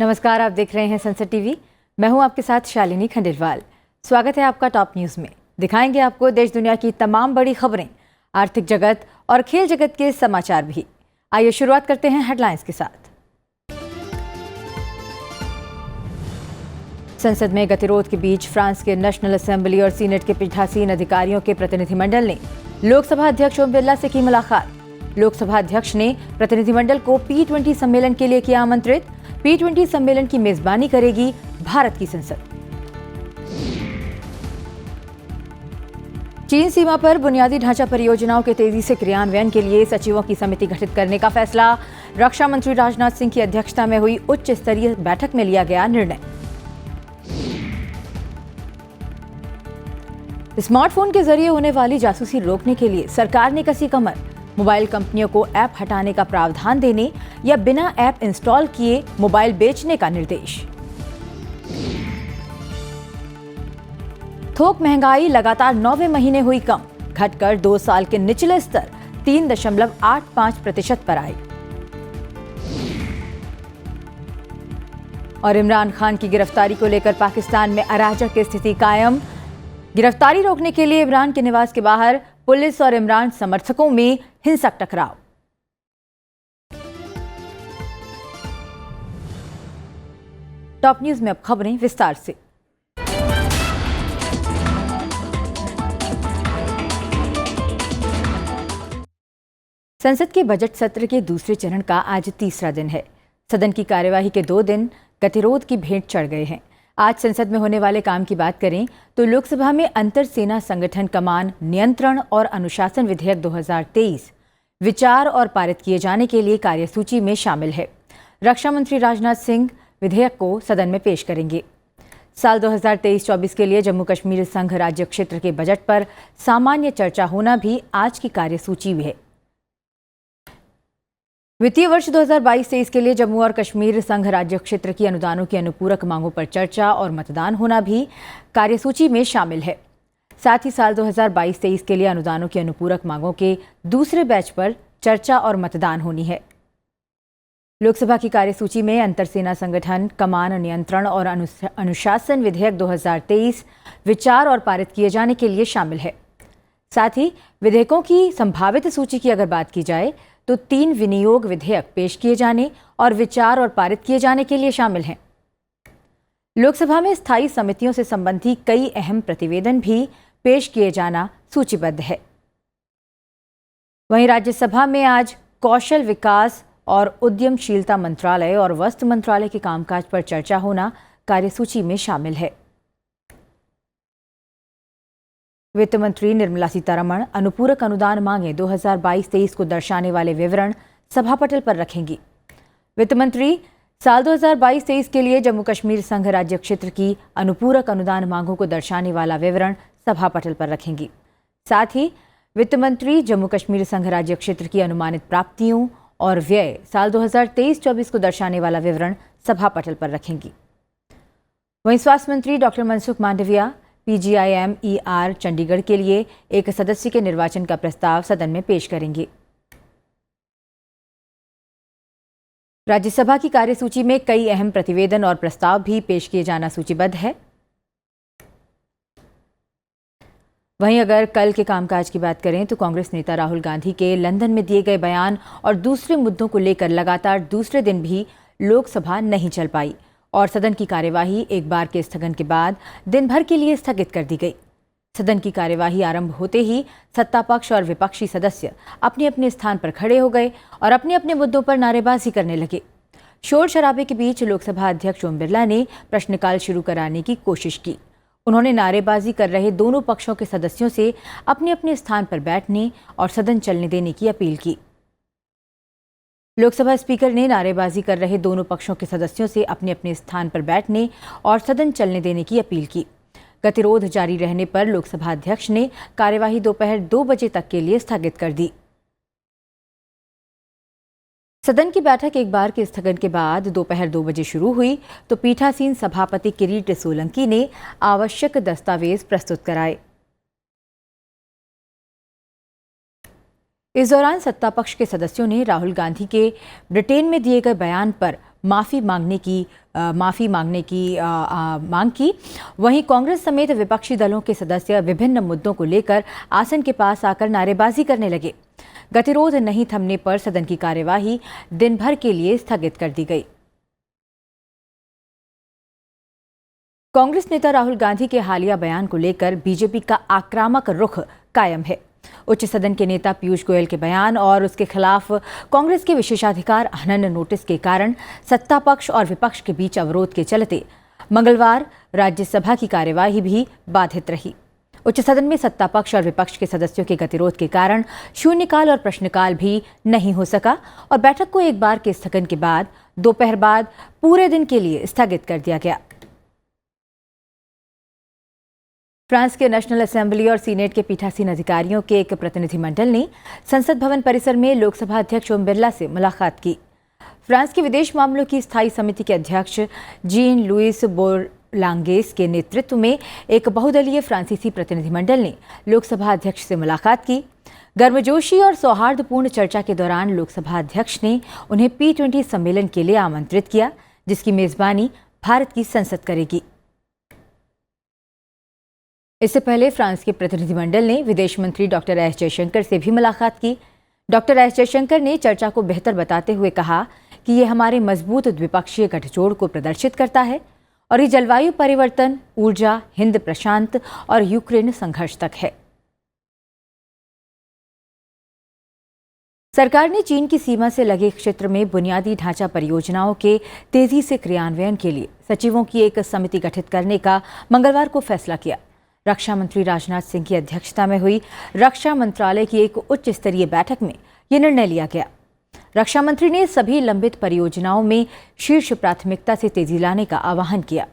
नमस्कार, आप देख रहे हैं संसद टीवी। मैं हूं आपके साथ शालिनी खंडेलवाल। स्वागत है आपका टॉप न्यूज़ में। दिखाएंगे आपको देश दुनिया की तमाम बड़ी खबरें, आर्थिक जगत और खेल जगत के समाचार भी। आइए शुरुआत करते हैं हेडलाइंस के साथ। संसद में गतिरोध के बीच फ्रांस के नेशनल असेंबली और सीनेट के पीठासीन अधिकारियों के प्रतिनिधिमंडल ने लोकसभा अध्यक्ष ओम बिरला से की मुलाकात। लोकसभा अध्यक्ष ने प्रतिनिधिमंडल को P20 सम्मेलन के लिए किया आमंत्रित। P20 सम्मेलन की मेजबानी करेगी भारत की संसद। चीन सीमा पर बुनियादी ढांचा परियोजनाओं के तेजी से क्रियान्वयन के लिए सचिवों की समिति गठित करने का फैसला। रक्षा मंत्री राजनाथ सिंह की अध्यक्षता में हुई उच्च स्तरीय बैठक में लिया गया निर्णय। स्मार्टफोन के जरिए होने वाली जासूसी रोकने के लिए सरकार ने कसी कमर। मोबाइल कंपनियों को ऐप हटाने का प्रावधान देने या बिना ऐप इंस्टॉल किए मोबाइल बेचने का निर्देश। थोक महंगाई लगातार 9वें महीने हुई कम, घटकर 2 साल के निचले स्तर 3.85% पर आई। और इमरान खान की गिरफ्तारी को लेकर पाकिस्तान में अराजक की स्थिति कायम। गिरफ्तारी रोकने के लिए इमरान के निवास के बाहर पुलिस और इमरान समर्थकों में हिंसक टकराव। टॉप न्यूज में अब खबरें विस्तार से। संसद के बजट सत्र के दूसरे चरण का आज तीसरा दिन है। सदन की कार्यवाही के 2 दिन गतिरोध की भेंट चढ़ गए हैं। आज संसद में होने वाले काम की बात करें तो लोकसभा में अंतर सेना संगठन कमान नियंत्रण और अनुशासन विधेयक 2023 विचार और पारित किए जाने के लिए कार्यसूची में शामिल है। रक्षा मंत्री राजनाथ सिंह विधेयक को सदन में पेश करेंगे। साल 2023-24 के लिए जम्मू कश्मीर संघ राज्य क्षेत्र के बजट पर सामान्य चर्चा होना भी आज की कार्यसूची में है। वित्तीय वर्ष 2022-23 के लिए जम्मू और कश्मीर संघ राज्य क्षेत्र की अनुदानों की अनुपूरक मांगों पर चर्चा और मतदान होना भी कार्यसूची में शामिल है। साथ ही साल 2022-23 के लिए अनुदानों की अनुपूरक मांगों के दूसरे बैच पर चर्चा और मतदान होनी है। लोकसभा की कार्यसूची में अंतर सेना संगठन कमान नियंत्रण और अनुशासन विधेयक 2023 विचार और पारित किए जाने के लिए शामिल है। साथ ही विधेयकों की संभावित सूची की अगर बात की जाए तो 3 विनियोग विधेयक पेश किए जाने और विचार और पारित किए जाने के लिए शामिल हैं। लोकसभा में स्थायी समितियों से संबंधी कई अहम प्रतिवेदन भी पेश किए जाना सूचीबद्ध है। वहीं राज्यसभा में आज कौशल विकास और उद्यमशीलता मंत्रालय और वस्त्र मंत्रालय के कामकाज पर चर्चा होना कार्यसूची में शामिल है। वित्त मंत्री निर्मला सीतारमण अनुपूरक अनुदान मांगे 2022-23 को दर्शाने वाले विवरण सभापटल पर रखेंगी। वित्त मंत्री साल 2022-23 के लिए जम्मू कश्मीर संघ राज्य क्षेत्र की अनुपूरक अनुदान मांगों को दर्शाने वाला विवरण सभापटल पर रखेंगी। साथ ही वित्त मंत्री जम्मू कश्मीर संघ राज्य क्षेत्र की अनुमानित प्राप्तियों और व्यय साल 2023-24 को दर्शाने वाला विवरण सभापटल पर रखेंगी। वहीं स्वास्थ्य मंत्री डॉक्टर मनसुख मांडविया PGIMER चंडीगढ़ के लिए एक सदस्य के निर्वाचन का प्रस्ताव सदन में पेश करेंगे। राज्यसभा की कार्यसूची में कई अहम प्रतिवेदन और प्रस्ताव भी पेश किए जाना सूचीबद्ध है। वहीं अगर कल के कामकाज की बात करें तो कांग्रेस नेता राहुल गांधी के लंदन में दिए गए बयान और दूसरे मुद्दों को लेकर लगातार दूसरे दिन भी लोकसभा नहीं चल पाई और सदन की कार्यवाही एक बार के स्थगन के बाद दिन भर के लिए स्थगित कर दी गई। सदन की कार्यवाही आरंभ होते ही सत्ता पक्ष और विपक्षी सदस्य अपने अपने स्थान पर खड़े हो गए और अपने अपने मुद्दों पर नारेबाजी करने लगे। शोर शराबे के बीच लोकसभा अध्यक्ष ओम बिरला ने प्रश्नकाल शुरू कराने की कोशिश की। उन्होंने नारेबाजी कर रहे दोनों पक्षों के सदस्यों से अपने अपने स्थान पर बैठने और सदन चलने देने की अपील की। लोकसभा स्पीकर ने नारेबाजी कर रहे दोनों पक्षों के सदस्यों से अपने अपने स्थान पर बैठने और सदन चलने देने की अपील की। गतिरोध जारी रहने पर लोकसभा अध्यक्ष ने कार्यवाही दोपहर 2 बजे तक के लिए स्थगित कर दी। सदन की बैठक एक बार के स्थगन के बाद दोपहर 2 बजे शुरू हुई तो पीठासीन सभापति किरीट सोलंकी ने आवश्यक दस्तावेज प्रस्तुत कराए। इस दौरान सत्ता पक्ष के सदस्यों ने राहुल गांधी के ब्रिटेन में दिए गए बयान पर मांग की। वहीं कांग्रेस समेत विपक्षी दलों के सदस्य विभिन्न मुद्दों को लेकर आसन के पास आकर नारेबाजी करने लगे। गतिरोध नहीं थमने पर सदन की कार्यवाही दिन भर के लिए स्थगित कर दी गई। कांग्रेस नेता राहुल गांधी के हालिया बयान को लेकर बीजेपी का आक्रामक रुख कायम है। उच्च सदन के नेता पीयूष गोयल के बयान और उसके खिलाफ कांग्रेस के विशेषाधिकार हनन नोटिस के कारण सत्ता पक्ष और विपक्ष के बीच अवरोध के चलते मंगलवार राज्यसभा की कार्यवाही भी बाधित रही। उच्च सदन में सत्ता पक्ष और विपक्ष के सदस्यों के गतिरोध के कारण शून्यकाल और प्रश्नकाल भी नहीं हो सका और बैठक को एक बार के स्थगन के बाद दोपहर बाद पूरे दिन के लिए स्थगित कर दिया गया। फ्रांस के नेशनल असेंबली और सीनेट के पीठासीन अधिकारियों के एक प्रतिनिधिमंडल ने संसद भवन परिसर में लोकसभा अध्यक्ष ओम बिरला से मुलाकात की। फ्रांस के विदेश मामलों की स्थायी समिति के अध्यक्ष जीन लुइस बोरलांगेस के नेतृत्व में एक बहुदलीय फ्रांसीसी प्रतिनिधिमंडल ने लोकसभा अध्यक्ष से मुलाकात की। गर्मजोशी और सौहार्दपूर्ण चर्चा के दौरान लोकसभा अध्यक्ष ने उन्हें P20 सम्मेलन के लिए आमंत्रित किया, जिसकी मेजबानी भारत की संसद करेगी। इससे पहले फ्रांस के प्रतिनिधिमंडल ने विदेश मंत्री डॉक्टर एस जयशंकर से भी मुलाकात की। डॉक्टर एस जयशंकर ने चर्चा को बेहतर बताते हुए कहा कि ये हमारे मजबूत द्विपक्षीय गठजोड़ को प्रदर्शित करता है और ये जलवायु परिवर्तन, ऊर्जा, हिंद प्रशांत और यूक्रेन संघर्ष तक है। सरकार ने चीन की सीमा से लगे क्षेत्र में बुनियादी ढांचा परियोजनाओं के तेजी से क्रियान्वयन के लिए सचिवों की एक समिति गठित करने का मंगलवार को फैसला किया। रक्षा मंत्री राजनाथ सिंह की अध्यक्षता में हुई रक्षा मंत्रालय की एक उच्च स्तरीय बैठक में यह निर्णय लिया गया। रक्षा मंत्री ने सभी लंबित परियोजनाओं में शीर्ष प्राथमिकता से तेजी लाने का आह्वान किया।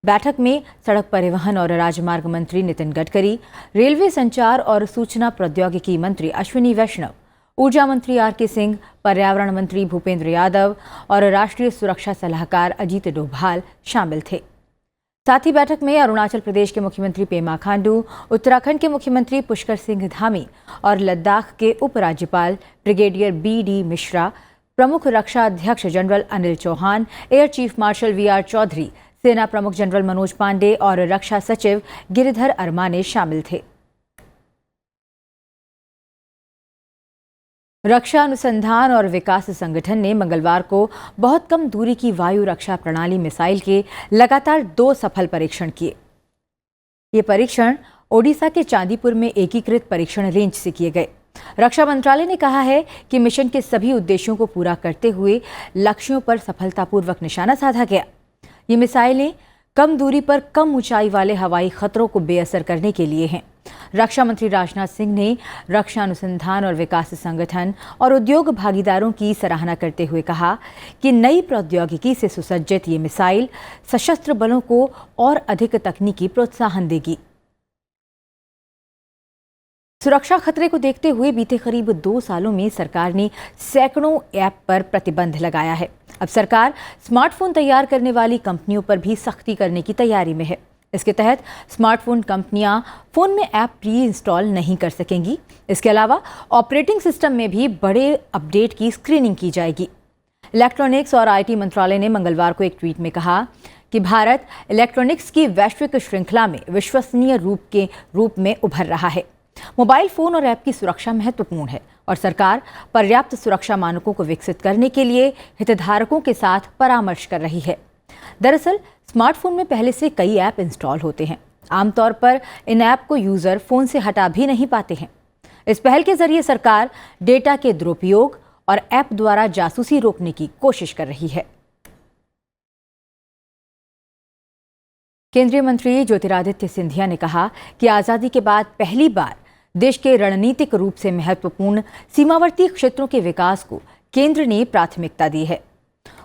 बैठक में सड़क परिवहन और राजमार्ग मंत्री नितिन गडकरी, रेलवे संचार और सूचना प्रौद्योगिकी मंत्री अश्विनी वैष्णव, ऊर्जा मंत्री R.K. सिंह, पर्यावरण मंत्री भूपेंद्र यादव और राष्ट्रीय सुरक्षा सलाहकार अजीत डोभाल शामिल थे। साथ ही बैठक में अरुणाचल प्रदेश के मुख्यमंत्री पेमा खांडू, उत्तराखंड के मुख्यमंत्री पुष्कर सिंह धामी और लद्दाख के उपराज्यपाल ब्रिगेडियर B.D. मिश्रा, प्रमुख रक्षा अध्यक्ष general Anil Chauhan, air chief marshal V.R. Chaudhary, सेना प्रमुख जनरल मनोज पांडे और रक्षा सचिव गिरिधर अरमाने शामिल थे। रक्षा अनुसंधान और विकास संगठन ने मंगलवार को बहुत कम दूरी की वायु रक्षा प्रणाली मिसाइल के लगातार 2 सफल परीक्षण किए। ये परीक्षण ओडिशा के चांदीपुर में एकीकृत परीक्षण रेंज से किए गए। रक्षा मंत्रालय ने कहा है कि मिशन के सभी उद्देश्यों को पूरा करते हुए लक्ष्यों पर सफलतापूर्वक निशाना साधा गया। ये मिसाइलें कम दूरी पर कम ऊंचाई वाले हवाई खतरों को बेअसर करने के लिए हैं। रक्षा मंत्री राजनाथ सिंह ने रक्षा अनुसंधान और विकास संगठन और उद्योग भागीदारों की सराहना करते हुए कहा कि नई प्रौद्योगिकी से सुसज्जित ये मिसाइल सशस्त्र बलों को और अधिक तकनीकी प्रोत्साहन देगी। सुरक्षा खतरे को देखते हुए बीते करीब 2 सालों में सरकार ने सैकड़ों ऐप पर प्रतिबंध लगाया है। अब सरकार स्मार्टफोन तैयार करने वाली कंपनियों पर भी सख्ती करने की तैयारी में है। इसके तहत स्मार्टफोन कंपनियां फोन में ऐप प्री इंस्टॉल नहीं कर सकेंगी। इसके अलावा ऑपरेटिंग सिस्टम में भी बड़े अपडेट की स्क्रीनिंग की जाएगी। इलेक्ट्रॉनिक्स और IT मंत्रालय ने मंगलवार को एक ट्वीट में कहा कि भारत इलेक्ट्रॉनिक्स की वैश्विक श्रृंखला में विश्वसनीय रूप में उभर रहा है। मोबाइल फोन और ऐप की सुरक्षा महत्वपूर्ण है और सरकार पर्याप्त सुरक्षा मानकों को विकसित करने के लिए हितधारकों के साथ परामर्श कर रही है। दरअसल स्मार्टफोन में पहले से कई ऐप इंस्टॉल होते हैं। आमतौर पर इन ऐप को यूजर फोन से हटा भी नहीं पाते हैं। इस पहल के जरिए सरकार डेटा के दुरुपयोग और ऐप द्वारा जासूसी रोकने की कोशिश कर रही है। केंद्रीय मंत्री ज्योतिरादित्य सिंधिया ने कहा कि आजादी के बाद पहली बार देश के रणनीतिक रूप से महत्वपूर्ण सीमावर्ती क्षेत्रों के विकास को केंद्र ने प्राथमिकता दी है।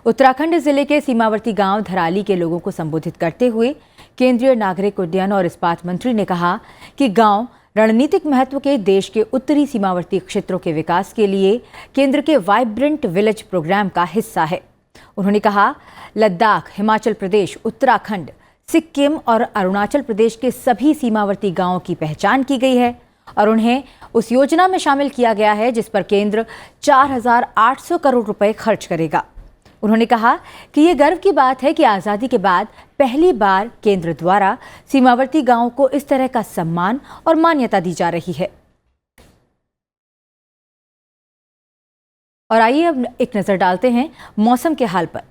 उत्तराखंड जिले के सीमावर्ती गांव धराली के लोगों को संबोधित करते हुए केंद्रीय नागरिक उड्डयन और इस्पात मंत्री ने कहा कि गांव रणनीतिक महत्व के देश के उत्तरी सीमावर्ती क्षेत्रों के विकास के लिए केंद्र के वाइब्रेंट विलेज प्रोग्राम का हिस्सा है। उन्होंने कहा, लद्दाख, हिमाचल प्रदेश, उत्तराखंड, सिक्किम और अरुणाचल प्रदेश के सभी सीमावर्ती गांवों की पहचान की गई है और उन्हें उस योजना में शामिल किया गया है जिस पर केंद्र 4,800 करोड़ रुपए खर्च करेगा। उन्होंने कहा कि ये गर्व की बात है कि आज़ादी के बाद पहली बार केंद्र द्वारा सीमावर्ती गांवों को इस तरह का सम्मान और मान्यता दी जा रही है। और आइए अब एक नज़र डालते हैं मौसम के हाल पर।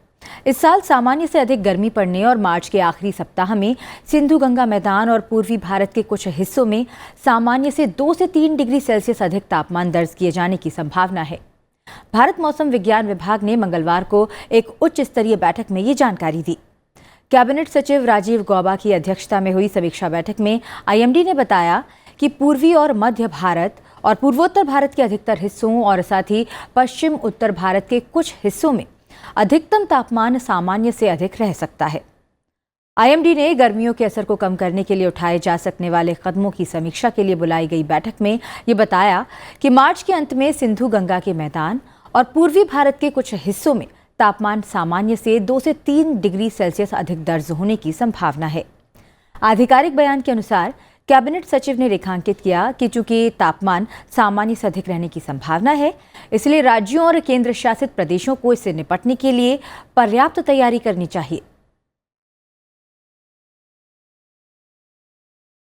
इस साल सामान्य से अधिक गर्मी पड़ने और मार्च के आखिरी सप्ताह में सिंधु गंगा मैदान और पूर्वी भारत के कुछ हिस्सों में सामान्य से 2 से 3 डिग्री सेल्सियस अधिक तापमान दर्ज किए जाने की संभावना है। भारत मौसम विज्ञान विभाग ने मंगलवार को एक उच्च स्तरीय बैठक में ये जानकारी दी। कैबिनेट सचिव राजीव गौबा की अध्यक्षता में हुई समीक्षा बैठक में आईएमडी ने बताया कि पूर्वी और मध्य भारत और पूर्वोत्तर भारत के अधिकतर हिस्सों और साथ ही पश्चिम उत्तर भारत के कुछ हिस्सों में अधिकतम तापमान सामान्य से अधिक रह सकता है। आईएमडी ने गर्मियों के असर को कम करने के लिए उठाए जा सकने वाले कदमों की समीक्षा के लिए बुलाई गई बैठक में ये बताया कि मार्च के अंत में सिंधु गंगा के मैदान और पूर्वी भारत के कुछ हिस्सों में तापमान सामान्य से 2 से 3 डिग्री सेल्सियस अधिक दर्ज होने की संभावना है। आधिकारिक बयान के अनुसार कैबिनेट सचिव ने रेखांकित किया कि चूंकि तापमान सामान्य से अधिक रहने की संभावना है, इसलिए राज्यों और केंद्र शासित प्रदेशों को इससे निपटने के लिए पर्याप्त तैयारी करनी चाहिए।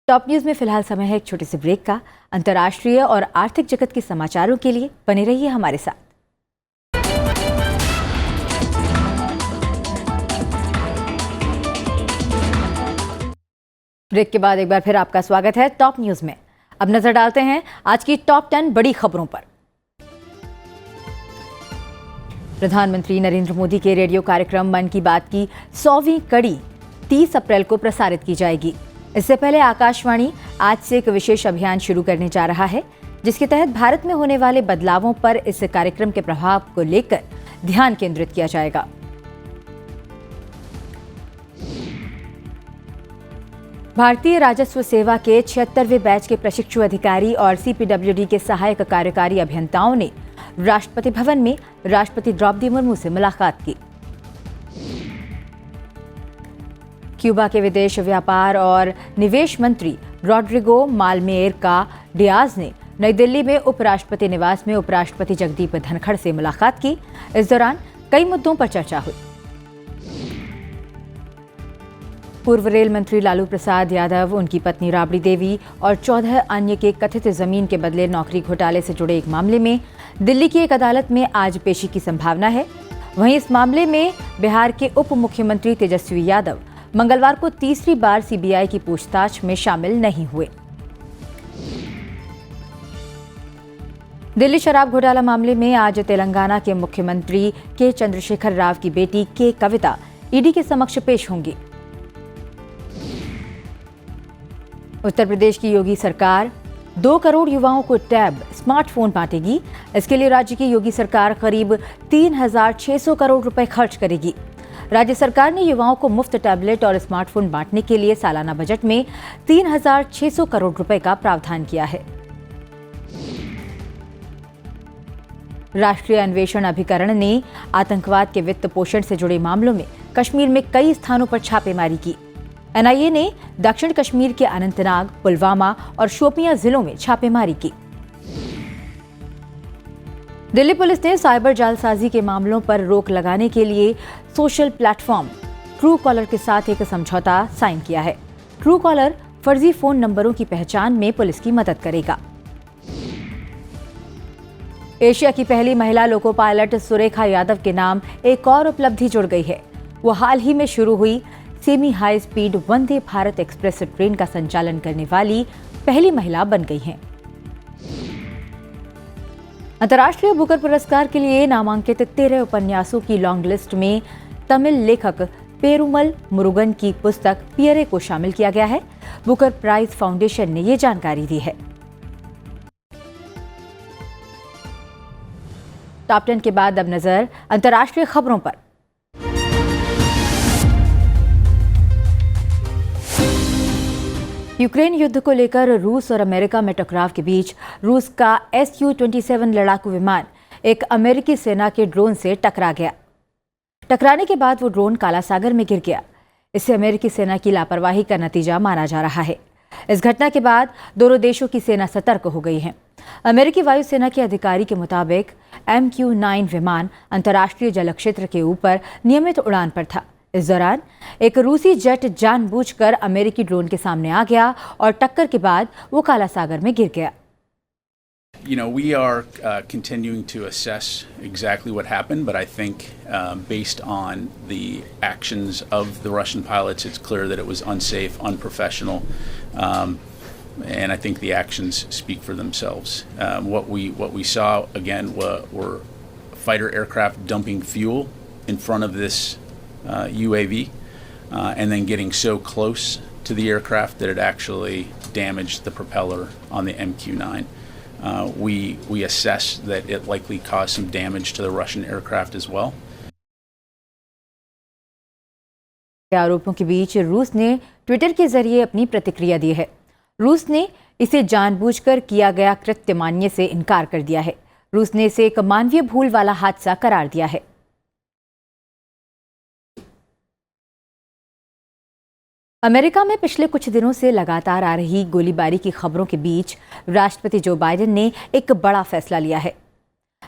टॉप न्यूज में फिलहाल समय है एक छोटे से ब्रेक का। अंतर्राष्ट्रीय और आर्थिक जगत के समाचारों के लिए बने रहिए हमारे साथ। ब्रेक के बाद एक बार फिर आपका स्वागत है टॉप न्यूज में। अब नजर डालते हैं आज की टॉप 10 बड़ी खबरों पर। प्रधानमंत्री नरेंद्र मोदी के रेडियो कार्यक्रम मन की बात की 100वीं कड़ी 30 अप्रैल को प्रसारित की जाएगी। इससे पहले आकाशवाणी आज से एक विशेष अभियान शुरू करने जा रहा है, जिसके तहत भारत में होने वाले बदलावों पर इस कार्यक्रम के प्रभाव को लेकर ध्यान केंद्रित किया जाएगा। भारतीय राजस्व सेवा के 76वें बैच के प्रशिक्षु अधिकारी और सीपीडब्ल्यूडी के सहायक कार्यकारी अभियंताओं ने राष्ट्रपति भवन में राष्ट्रपति द्रौपदी मुर्मू से मुलाकात की। क्यूबा के विदेश व्यापार और निवेश मंत्री रॉड्रिगो मालमेरका डियाज ने नई दिल्ली में उपराष्ट्रपति निवास में उपराष्ट्रपति जगदीप धनखड़ से मुलाकात की। इस दौरान कई मुद्दों पर चर्चा हुई। पूर्व रेल मंत्री लालू प्रसाद यादव, उनकी पत्नी राबड़ी देवी और 14 अन्य के कथित जमीन के बदले नौकरी घोटाले से जुड़े एक मामले में दिल्ली की एक अदालत में आज पेशी की संभावना है। वहीं इस मामले में बिहार के उप मुख्यमंत्री तेजस्वी यादव मंगलवार को तीसरी बार सीबीआई की पूछताछ में शामिल नहीं हुए। दिल्ली शराब घोटाला मामले में आज तेलंगाना के मुख्यमंत्री के चंद्रशेखर राव की बेटी के कविता ईडी के समक्ष पेश होंगी। उत्तर प्रदेश की योगी सरकार 2 करोड़ युवाओं को टैब स्मार्टफोन बांटेगी। इसके लिए राज्य की योगी सरकार करीब 3,600 करोड़ रुपए खर्च करेगी। राज्य सरकार ने युवाओं को मुफ्त टैबलेट और स्मार्टफोन बांटने के लिए सालाना बजट में 3,600 करोड़ रुपए का प्रावधान किया है। राष्ट्रीय अन्वेषण अभिकरण ने आतंकवाद के वित्त पोषण से जुड़े मामलों में कश्मीर में कई स्थानों पर छापेमारी की। एनआईए ने दक्षिण कश्मीर के अनंतनाग, पुलवामा और शोपियां जिलों में छापेमारी की। दिल्ली पुलिस ने साइबर जालसाजी के मामलों पर रोक लगाने के लिए सोशल प्लेटफॉर्म ट्रू कॉलर के साथ एक समझौता साइन किया है। ट्रू कॉलर फर्जी फोन नंबरों की पहचान में पुलिस की मदद करेगा। एशिया की पहली महिला लोको पायलट सुरेखा यादव के नाम एक और उपलब्धि जुड़ गई है। वो हाल ही में शुरू हुई semi high speed Vande Bharat express train का संचालन करने वाली पहली महिला बन गई हैं। अंतर्राष्ट्रीय बुकर पुरस्कार के लिए नामांकित 13 उपन्यासों की लॉन्ग लिस्ट में तमिल लेखक पेरुमल मुरुगन की पुस्तक पियरे को शामिल किया गया है। बुकर प्राइज फाउंडेशन ने ये जानकारी दी है। टॉप 10 के बाद अब नजर अंतर्राष्ट्रीय खबरों पर। यूक्रेन युद्ध को लेकर रूस और अमेरिका में टकराव के बीच रूस का Su-27 लड़ाकू विमान एक अमेरिकी सेना के ड्रोन से टकरा गया। टकराने के बाद वो ड्रोन काला सागर में गिर गया। इससे अमेरिकी सेना की लापरवाही का नतीजा माना जा रहा है। इस घटना के बाद दोनों देशों की सेना सतर्क हो गई है। अमेरिकी वायुसेना के अधिकारी के मुताबिक MQ-9 विमान अंतर्राष्ट्रीय जल क्षेत्र के ऊपर नियमित उड़ान पर था। इस दौरान एक रूसी जेट जानबूझकर अमेरिकी ड्रोन के सामने आ गया और टक्कर के बाद वो काला सागर में गिर गया। You know, we are continuing to assess exactly what happened, but I think based on the actions of the Russian pilots, it's clear that it was unsafe, unprofessional, and I think the actions speak for themselves. What we saw again were fighter aircraft dumping fuel in front of this UAV, and then getting so close to the aircraft that it actually damaged the propeller on the MQ-9. We assess that it likely caused some damage to the Russian aircraft as well. आरोपों के बीच रूस ने Twitter के जरिए अपनी प्रतिक्रिया दी है। रूस ने इसे जानबूझकर किया गया कृत्य मानने से इनकार कर दिया है। रूस ने इसे एक मानवीय भूल वाला हादसा करार दिया है। अमेरिका में पिछले कुछ दिनों से लगातार आ रही गोलीबारी की खबरों के बीच राष्ट्रपति जो बाइडेन ने एक बड़ा फैसला लिया है।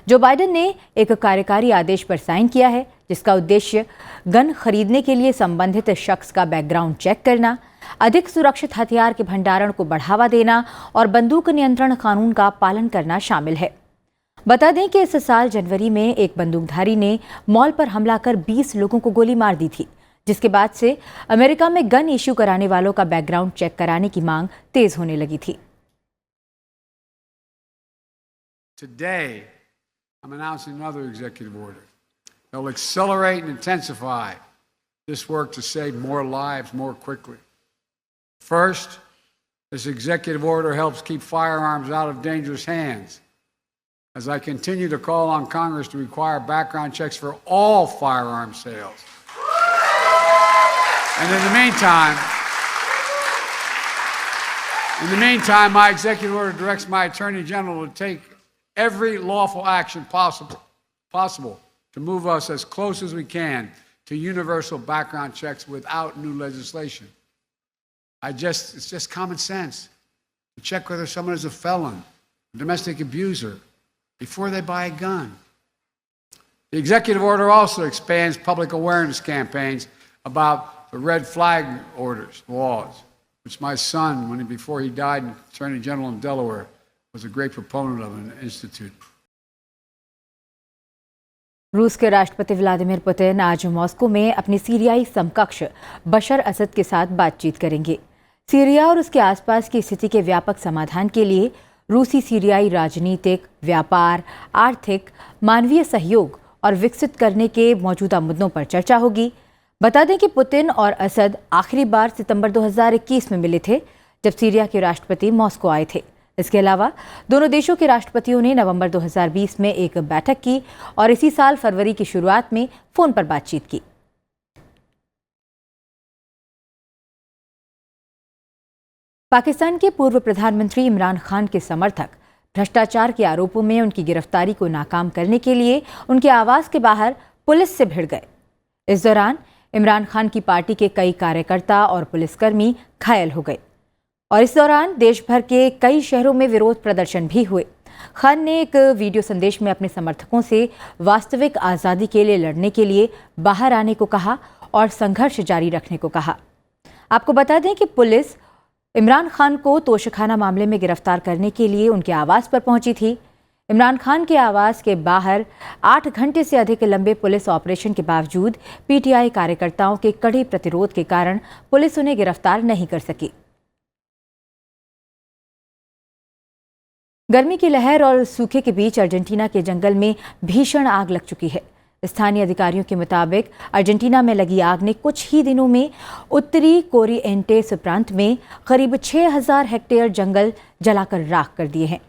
जो बाइडेन ने एक कार्यकारी आदेश पर साइन किया है, जिसका उद्देश्य गन खरीदने के लिए संबंधित शख्स का बैकग्राउंड चेक करना, अधिक सुरक्षित हथियार के भंडारण को बढ़ावा देना और बंदूक नियंत्रण कानून का पालन करना शामिल है। बता दें कि इस साल जनवरी में एक बंदूकधारी ने मॉल पर हमला कर 20 लोगों को गोली मार दी थी, जिसके बाद से अमेरिका में गन इश्यू कराने वालों का बैकग्राउंड चेक कराने की मांग तेज होने लगी थी। Today, I'm announcing another executive order that will accelerate and intensify this work to save more lives more quickly. First, this executive order helps keep firearms out of dangerous hands, as I continue to call on Congress to require background checks for all firearm sales. And in the meantime, my executive order directs my Attorney General to take every lawful action possible to move us as close as we can to universal background checks without new legislation. It's just common sense to check whether someone is a felon, a domestic abuser, before they buy a gun. The executive order also expands public awareness campaigns about the red flag orders, laws, which my son, before he died, Attorney General in Delaware, was a great proponent of and instituted. रूस के राष्ट्रपति Vladimir Putin आज Moscow में अपने सीरियाई समकक्ष बशर असद के साथ बातचीत करेंगे। सीरिया और उसके आसपास की स्थिति के व्यापक समाधान के लिए रूसी सीरियाई राजनीतिक, व्यापार, आर्थिक, मानवीय सहयोग और विकसित करने के मौजूदा मुद्दों पर चर्चा होगी। बता दें कि पुतिन और असद आखिरी बार सितंबर 2021 में मिले थे, जब सीरिया के राष्ट्रपति मॉस्को आए थे। इसके अलावा दोनों देशों के राष्ट्रपतियों ने नवंबर 2020 में एक बैठक की और इसी साल फरवरी की शुरुआत में फोन पर बातचीत की। पाकिस्तान के पूर्व प्रधानमंत्री इमरान खान के समर्थक भ्रष्टाचार के आरोपों में उनकी गिरफ्तारी को नाकाम करने के लिए उनके आवास के बाहर पुलिस से भिड़ गए। इस दौरान इमरान खान की पार्टी के कई कार्यकर्ता और पुलिसकर्मी घायल हो गए और इस दौरान देश भर के कई शहरों में विरोध प्रदर्शन भी हुए। खान ने एक वीडियो संदेश में अपने समर्थकों से वास्तविक आज़ादी के लिए लड़ने के लिए बाहर आने को कहा और संघर्ष जारी रखने को कहा। आपको बता दें कि पुलिस इमरान खान को तोशाखाना मामले में गिरफ्तार करने के लिए उनके आवास पर पहुंची थी। इमरान खान के आवास के बाहर 8 घंटे से अधिक लंबे पुलिस ऑपरेशन के बावजूद पीटीआई कार्यकर्ताओं के कड़े प्रतिरोध के कारण पुलिस उन्हें गिरफ्तार नहीं कर सकी। गर्मी की लहर और सूखे के बीच अर्जेंटीना के जंगल में भीषण आग लग चुकी है। स्थानीय अधिकारियों के मुताबिक अर्जेंटीना में लगी आग ने कुछ ही दिनों में उत्तरी कोरिएंटेस प्रांत में करीब 6000 हेक्टेयर जंगल जलाकर राख कर दिए हैं।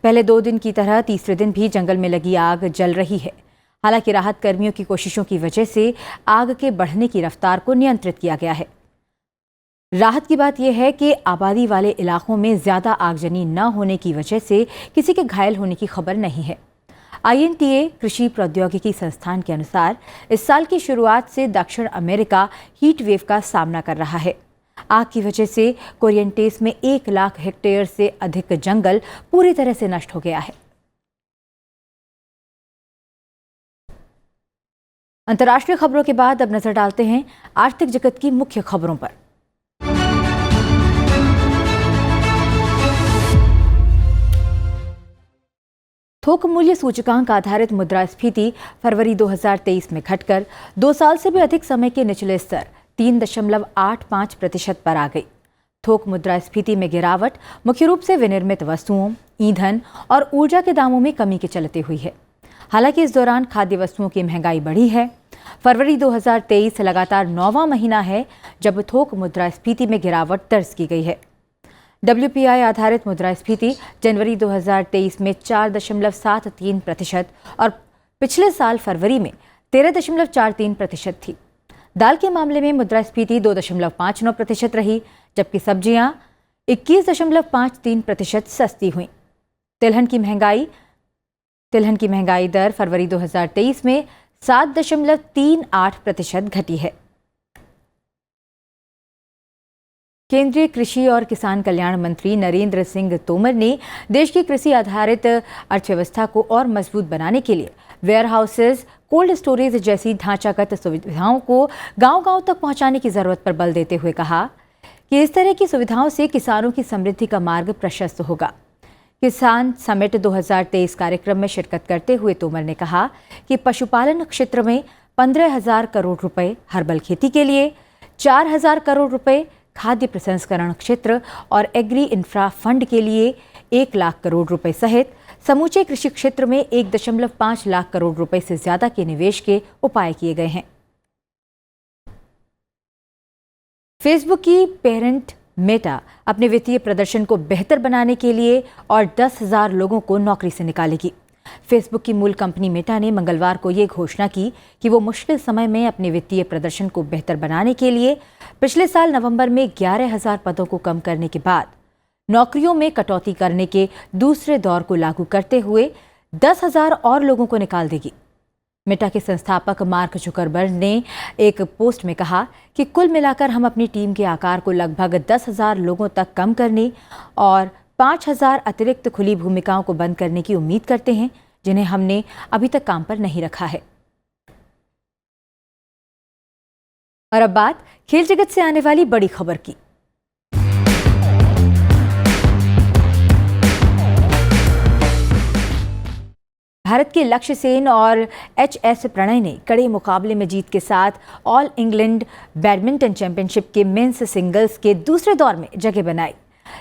पहले 2 दिन की तरह तीसरे दिन भी जंगल में लगी आग जल रही है। हालांकि राहत कर्मियों की कोशिशों की वजह से आग के बढ़ने की रफ्तार को नियंत्रित किया गया है। राहत की बात यह है कि आबादी वाले इलाकों में ज्यादा आगजनी न होने की वजह से किसी के घायल होने की खबर नहीं है। INTA कृषि प्रौद्योगिकी संस्थान के अनुसार इस साल की शुरुआत से दक्षिण अमेरिका हीट वेव का सामना कर रहा है। आग की वजह से कोरिएंटेस में 1 लाख हेक्टेयर से अधिक जंगल पूरी तरह से नष्ट हो गया है। अंतर्राष्ट्रीय खबरों के बाद अब नजर डालते हैं आर्थिक जगत की मुख्य खबरों पर। थोक मूल्य सूचकांक आधारित मुद्रास्फीति फरवरी 2023 में घटकर 2 साल से भी अधिक समय के निचले स्तर 3.85% पर आ गई। थोक मुद्रास्फीति में गिरावट मुख्य रूप से विनिर्मित वस्तुओं, ईंधन और ऊर्जा के दामों में कमी के चलते हुई है। हालांकि इस दौरान खाद्य वस्तुओं की महंगाई बढ़ी है। फरवरी 2023 लगातार 9वां महीना है जब थोक मुद्रास्फीति में गिरावट दर्ज की गई है। WPI आधारित मुद्रास्फीति जनवरी 2023 में 4.73% और पिछले साल फरवरी में 13.43% थी। दाल के मामले में मुद्रास्फीति 2.59% रही, जबकि सब्जियां 21.53% सस्ती हुई। तिलहन की महंगाई दर फरवरी 2023 में 7.38% घटी है। केंद्रीय कृषि और किसान कल्याण मंत्री नरेंद्र सिंह तोमर ने देश की कृषि आधारित अर्थव्यवस्था को और मजबूत बनाने के लिए वेयर हाउसेज, कोल्ड स्टोरेज जैसी ढांचागत सुविधाओं को गांव-गांव तक पहुंचाने की जरूरत पर बल देते हुए कहा कि इस तरह की सुविधाओं से किसानों की समृद्धि का मार्ग प्रशस्त होगा। किसान समिट 2023 कार्यक्रम में शिरकत करते हुए तोमर ने कहा कि पशुपालन क्षेत्र में 15,000 करोड़ रुपए, हर्बल खेती के लिए 4,000 करोड़ रुपए, खाद्य प्रसंस्करण क्षेत्र और एग्री इंफ्रा फंड के लिए 1 लाख करोड़ रुपए सहित समूचे कृषि क्षेत्र में 1.5 लाख करोड़ रुपए से ज्यादा के निवेश के उपाय किए गए हैं। फेसबुक की पेरेंट मेटा अपने वित्तीय प्रदर्शन को बेहतर बनाने के लिए और 10,000 लोगों को नौकरी से निकालेगी। फेसबुक की मूल कंपनी मेटा ने मंगलवार को ये घोषणा की कि वो मुश्किल समय में अपने वित्तीय प्रदर्शन को बेहतर बनाने के लिए पिछले साल नवंबर में 11,000 पदों को कम करने के बाद नौकरियों में कटौती करने के दूसरे दौर को लागू करते हुए 10,000 और लोगों को निकाल देगी। मेटा के संस्थापक मार्क जुकरबर्ग ने एक पोस्ट में कहा कि कुल मिलाकर हम अपनी टीम के आकार को लगभग 10,000 लोगों तक कम करने और 5,000 अतिरिक्त खुली भूमिकाओं को बंद करने की उम्मीद करते हैं, जिन्हें हमने अभी तक काम पर नहीं रखा है। और अब बात खेल जगत से आने वाली बड़ी खबर की। भारत के लक्ष्य सेन और HS प्रणय ने कड़े मुकाबले में जीत के साथ ऑल इंग्लैंड बैडमिंटन चैंपियनशिप के मेंस सिंगल्स के दूसरे दौर में जगह बनाई।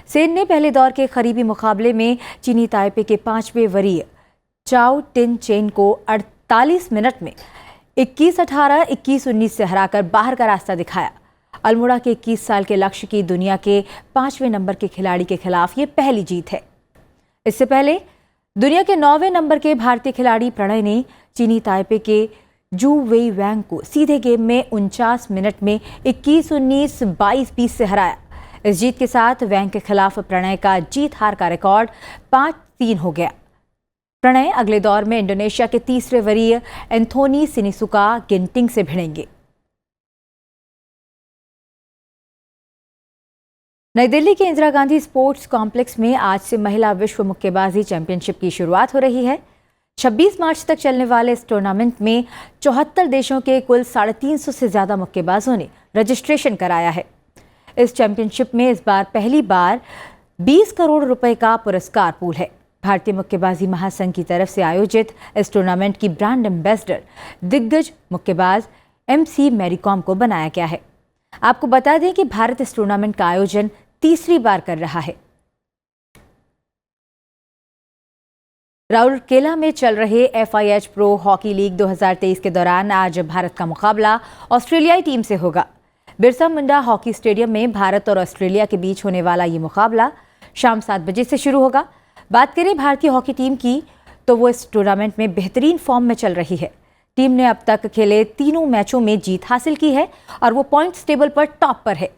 सेन ने पहले दौर के करीबी मुकाबले में चीनी ताइपे के 5वें वरीय चाओ टिन चेन को 48 मिनट में 21-18, 21-19 से हराकर बाहर का रास्ता दिखाया। अल्मोड़ा के 21 साल के लक्ष्य की दुनिया के 5वें नंबर के खिलाड़ी के खिलाफ ये पहली जीत है। इससे पहले दुनिया के 9वें नंबर के भारतीय खिलाड़ी प्रणय ने चीनी ताइपे के जू वेई वैंग को सीधे गेम में 49 मिनट में 21-19, 22-20 से हराया। इस जीत के साथ वैंग के खिलाफ प्रणय का जीत हार का रिकॉर्ड 5-3 हो गया। प्रणय अगले दौर में इंडोनेशिया के तीसरे वरीय एंथोनी सिनिसुका गिंटिंग से भिड़ेंगे। नई दिल्ली के इंदिरा गांधी स्पोर्ट्स कॉम्प्लेक्स में आज से महिला विश्व मुक्केबाजी चैंपियनशिप की शुरुआत हो रही है। 26 मार्च तक चलने वाले इस टूर्नामेंट में 74 देशों के कुल 350 से ज्यादा मुक्केबाजों ने रजिस्ट्रेशन कराया है। इस चैंपियनशिप में इस बार पहली बार 20 करोड़ रुपए का पुरस्कार पूल है। भारतीय मुक्केबाजी महासंघ की तरफ से आयोजित इस टूर्नामेंट की ब्रांड एम्बेसडर दिग्गज मुक्केबाज MC मैरीकॉम को बनाया गया है। आपको बता दें कि भारत इस टूर्नामेंट का आयोजन तीसरी बार कर रहा है। राउरकेला में चल रहे FIH प्रो हॉकी लीग 2023 के दौरान आज भारत का मुकाबला ऑस्ट्रेलियाई टीम से होगा। बिरसा मुंडा हॉकी स्टेडियम में भारत और ऑस्ट्रेलिया के बीच होने वाला ये मुकाबला शाम 7 बजे से शुरू होगा। बात करें भारतीय हॉकी टीम की तो वो इस टूर्नामेंट में बेहतरीन फॉर्म में चल रही है। टीम ने अब तक खेले तीनों मैचों में जीत हासिल की है और वो पॉइंट्स टेबल पर टॉप पर है।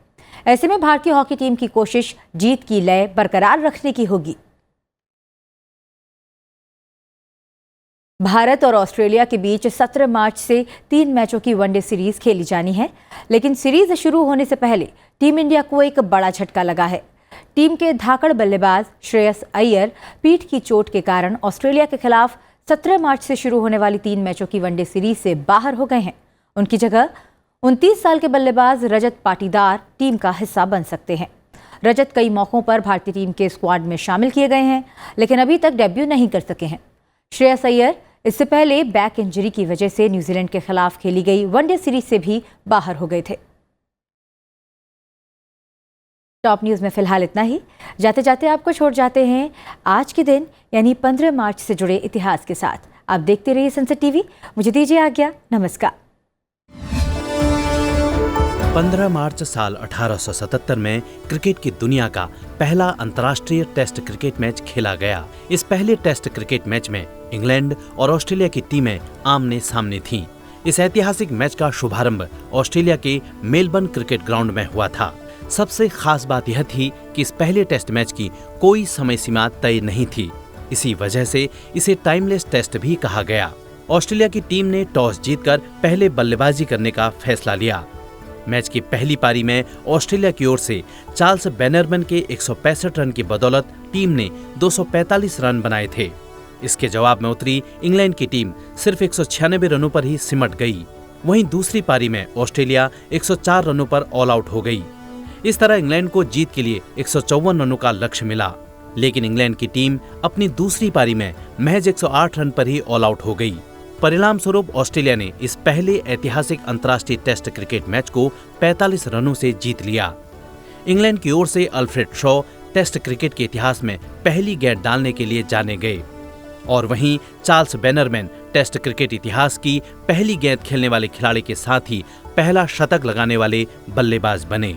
ऐसे में भारतीय हॉकी टीम की कोशिश जीत की लय बरकरार रखने की होगी। भारत और ऑस्ट्रेलिया के बीच 17 मार्च से 3 मैचों की वनडे सीरीज खेली जानी है, लेकिन सीरीज शुरू होने से पहले टीम इंडिया को एक बड़ा झटका लगा है। टीम के धाकड़ बल्लेबाज श्रेयस अय्यर पीठ की चोट के कारण ऑस्ट्रेलिया के खिलाफ 17 मार्च से शुरू होने वाली 3 मैचों की वनडे सीरीज से बाहर हो गए हैं। उनकी जगह 29 साल के बल्लेबाज रजत पाटीदार टीम का हिस्सा बन सकते हैं। रजत कई मौकों पर भारतीय टीम के स्क्वाड में शामिल किए गए हैं, लेकिन अभी तक डेब्यू नहीं कर सके हैं। श्रेयस अय्यर इससे पहले बैक इंजरी की वजह से न्यूजीलैंड के खिलाफ खेली गई वनडे सीरीज से भी बाहर हो गए थे। टॉप न्यूज में फिलहाल इतना ही। जाते जाते आपको छोड़ जाते हैं आज के दिन यानी 15 मार्च से जुड़े इतिहास के साथ। आप देखते रहिए सनसेट टीवी। मुझे दीजिए आज्ञा। नमस्कार। 15 मार्च साल 1877 में क्रिकेट की दुनिया का पहला अंतर्राष्ट्रीय टेस्ट क्रिकेट मैच खेला गया। इस पहले टेस्ट क्रिकेट मैच में इंग्लैंड और ऑस्ट्रेलिया की टीमें आमने सामने थीं। इस ऐतिहासिक मैच का शुभारंभ ऑस्ट्रेलिया के मेलबर्न क्रिकेट ग्राउंड में हुआ था। सबसे खास बात यह थी कि इस पहले टेस्ट मैच की कोई समय सीमा तय नहीं थी। इसी वजह से इसे टाइमलेस टेस्ट भी कहा गया। ऑस्ट्रेलिया की टीम ने टॉस जीतकर पहले बल्लेबाजी करने का फैसला लिया। मैच की पहली पारी में ऑस्ट्रेलिया की ओर से चार्ल्स बैनरमैन के 165 रन की बदौलत टीम ने 245 रन बनाए थे। इसके जवाब में उतरी इंग्लैंड की टीम सिर्फ 196 रनों पर ही सिमट गई। वहीं दूसरी पारी में ऑस्ट्रेलिया 104 रनों पर ऑल आउट हो गई। इस तरह इंग्लैंड को जीत के लिए 154 रनों का लक्ष्य मिला, लेकिन इंग्लैंड की टीम अपनी दूसरी पारी में महज 108 रन पर ही ऑल आउट हो गई। परिणाम स्वरूप ऑस्ट्रेलिया ने इस पहले ऐतिहासिक अंतर्राष्ट्रीय टेस्ट क्रिकेट मैच को 45 रनों से जीत लिया। इंग्लैंड की ओर से अल्फ्रेड शॉ टेस्ट क्रिकेट के इतिहास में पहली गेंद डालने के लिए जाने गए और वहीं चार्ल्स बैनरमैन टेस्ट क्रिकेट इतिहास की पहली गेंद खेलने वाले खिलाड़ी के साथ ही पहला शतक लगाने वाले बल्लेबाज बने।